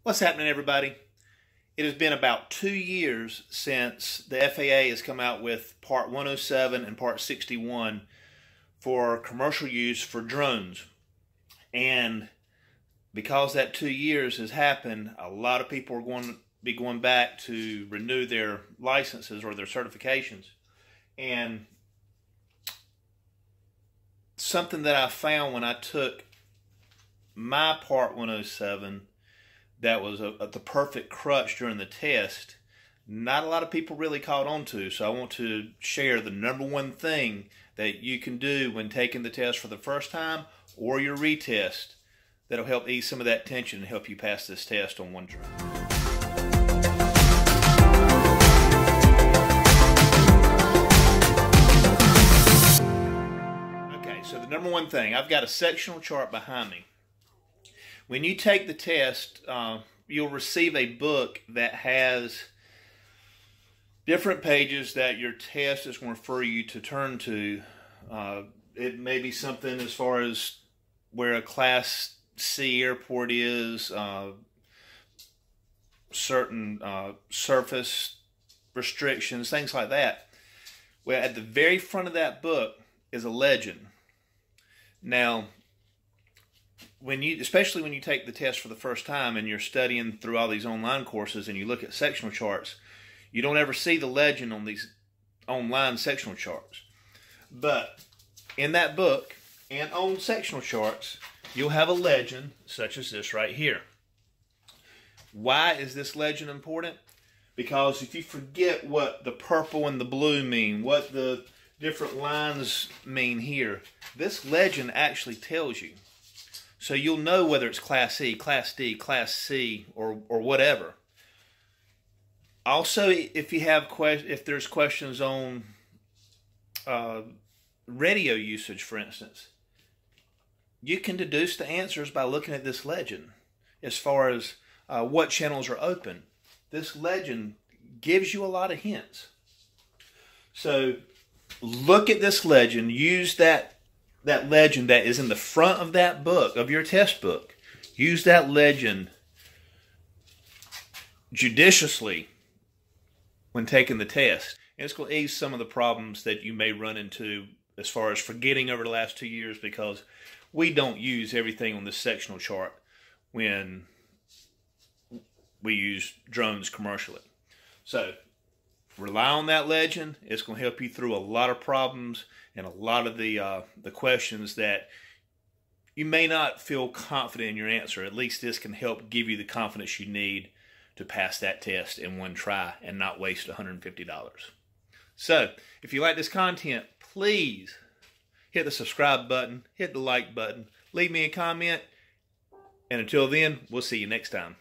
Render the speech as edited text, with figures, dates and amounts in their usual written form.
What's happening, everybody? It has been about 2 years since the FAA has come out with Part 107 and Part 61 for commercial use for drones. And because that 2 years has happened, a lot of people are going to be going back to renew their licenses or their certifications. And something that I found when I took my Part 107 that was the perfect crutch during the test, not a lot of people really caught on to. So I want to share the number one thing that you can do when taking the test for the first time or your retest that'll help ease some of that tension and help you pass this test on one try. Okay, so the number one thing, I've got a sectional chart behind me. When you take the test, you'll receive a book that has different pages that your test is going to refer you to turn to. It may be something as far as where a Class C airport is, certain surface restrictions, things like that. Well, at the very front of that book is a legend. Now, especially when you take the test for the first time and you're studying through all these online courses and you look at sectional charts, you don't ever see the legend on these online sectional charts. But in that book and on sectional charts, you'll have a legend such as this right here. Why is this legend important? Because if you forget what the purple and the blue mean, what the different lines mean here, this legend actually tells you. So you'll know whether it's Class E, Class D, Class C, or whatever. Also, if there's questions on radio usage, for instance, you can deduce the answers by looking at this legend. As far as what channels are open, this legend gives you a lot of hints. So look at this legend. Use that legend that is in the front of that book, of your test book. Use that legend judiciously when taking the test. And it's going to ease some of the problems that you may run into as far as forgetting over the last 2 years, because we don't use everything on this sectional chart when we use drones commercially. So rely on that legend. It's going to help you through a lot of problems and a lot of the questions that you may not feel confident in your answer. At least this can help give you the confidence you need to pass that test in one try and not waste $150. So, if you like this content, please hit the subscribe button, hit the like button, leave me a comment, and until then, we'll see you next time.